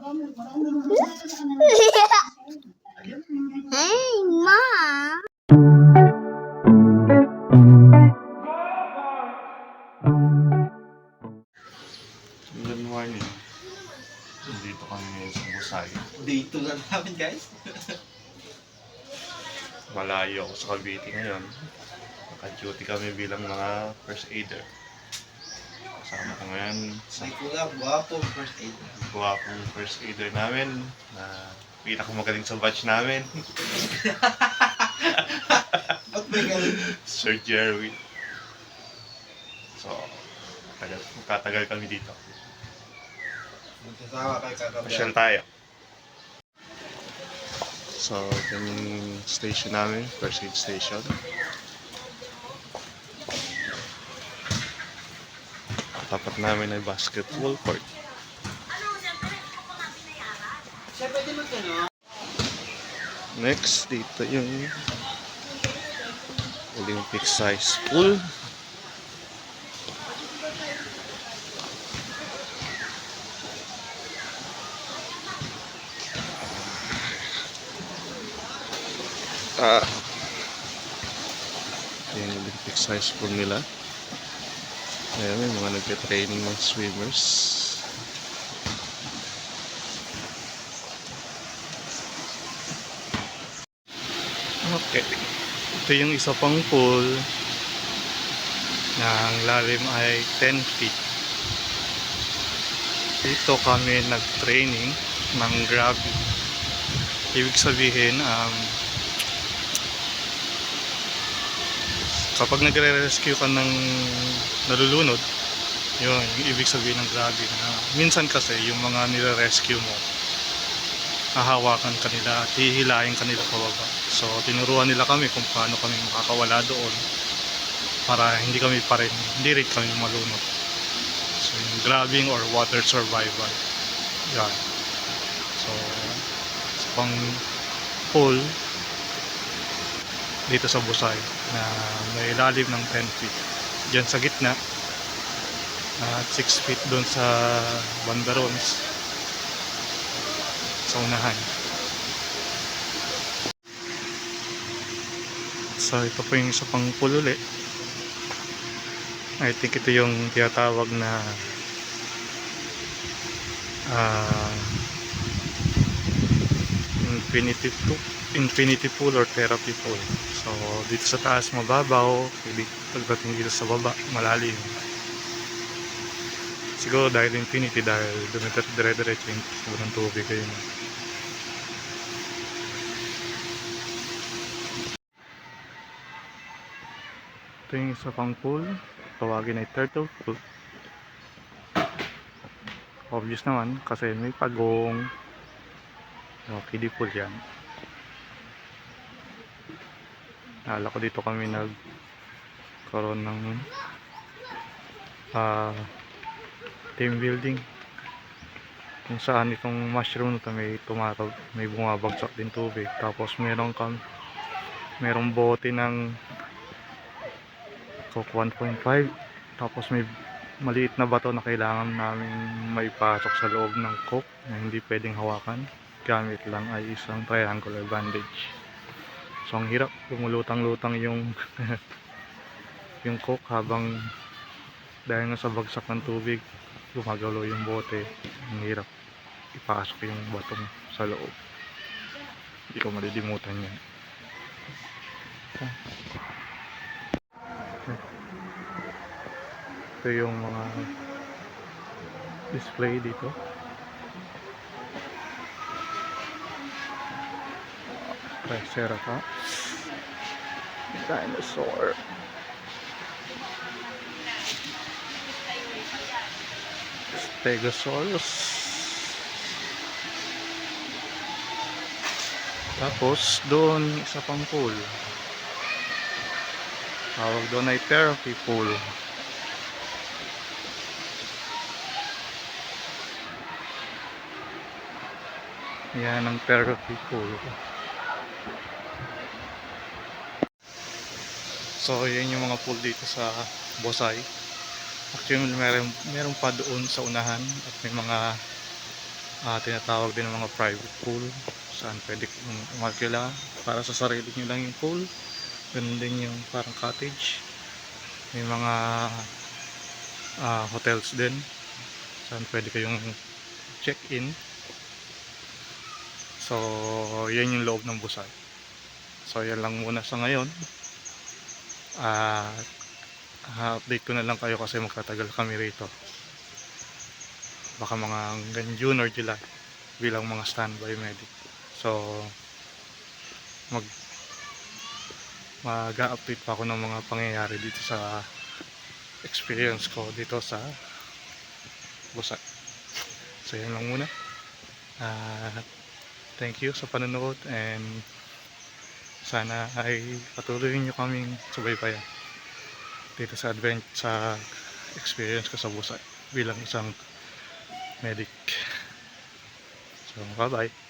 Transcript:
Hey, Mom. Good morning. Dito kami ngayon sa Busay. Dito lang namin, guys. Malayo ako sa Cavite ngayon. Naka-duty kami bilang mga first aider. Kasama ko ngayon sa May kulang, guwapo, first aid. guwapong first aider namin na pinakamagaling sa batch namin, Ba't may ganun? Sir Jerry. So, tatagal kami dito. Magsasama kayo Pasyal kagabi. tayo. So, yung station namin, first aid station. Tapat namin ay basketball court. Siya pwede magkano? Next, dito yung Olympic size pool. Yung Olympic size pool nila. Ayan, may mga nagpe-training ng swimmers. Okay. Ito yung isa pang pool na ang lalim ay 10 feet. Dito kami nag-training ng gravity. Ibig sabihin, kapag nagre-rescue ka ng nalulunod, yun, yung ibig sabihin ng gravity na minsan kasi yung mga nire-rescue mo, hahawakan kanila at hihilahin kanila pababa. So tinuruan nila kami kung paano kami makakawala doon para hindi rin kami malunod. So yung grabbing or water survival, yan. So sa pang pool dito sa Busay na may lalim ng 10 feet dyan sa gitna at 6 feet doon sa bandarons sa unahan. So ito po yung isa pang pool uli. I think ito yung tinatawag na infinity pool or therapy pool. So dito sa taas mababaw, pagdating dito sa baba malalim. Siguro dahil infinity, dahil dire-diretso yung sobrang tubig kayo. Ito yung isa pang pool, tawagin ay turtle pool. Obvious naman kasi may pagong. Kiddie pool yan. Naalala ko dito kami nagkaroon ng team building kung saan itong mushroom na may bumabagsak din tubig, tapos merong bote ng Coke 1.5, tapos may maliit na bato na kailangan namin maipasok sa loob ng Coke na hindi pwedeng hawakan, gamit lang ay isang triangular bandage. So ang hirap, lumulutang-lutang yung yung Coke habang dahil nga sa bagsak ng tubig gumagalaw yung bote. Ang hirap ipasok yung batong sa loob. Hindi ko malilimutan yan. Ito yung mga display dito. Triceratops, dinosaur, Stegosaurus. Tapos doon isa pang pool, tawag doon ay therapy pool. Yan ang therapy pool. So yan yung mga pool dito sa Busay. Actually meron pa doon sa unahan at may mga tinatawag din ng mga private pool, saan pwede kong umagila para sa sarili nyo lang yung pool. Ganun din yung parang cottage. May mga hotels din saan pwede kayong check-in. So yan yung loob ng Busay. So yan lang muna sa ngayon. Update ko na lang kayo kasi magtatagal kami rito, baka mga hanggang June or July bilang mga standby medic. So mag-update pa ako ng mga pangyayari dito sa experience ko dito sa Busay. So yan lang muna. Thank you sa panonood, and sana ay patuloy nyo kaming subaybayan dito sa experience ko sa Busay bilang isang medic. So bye bye.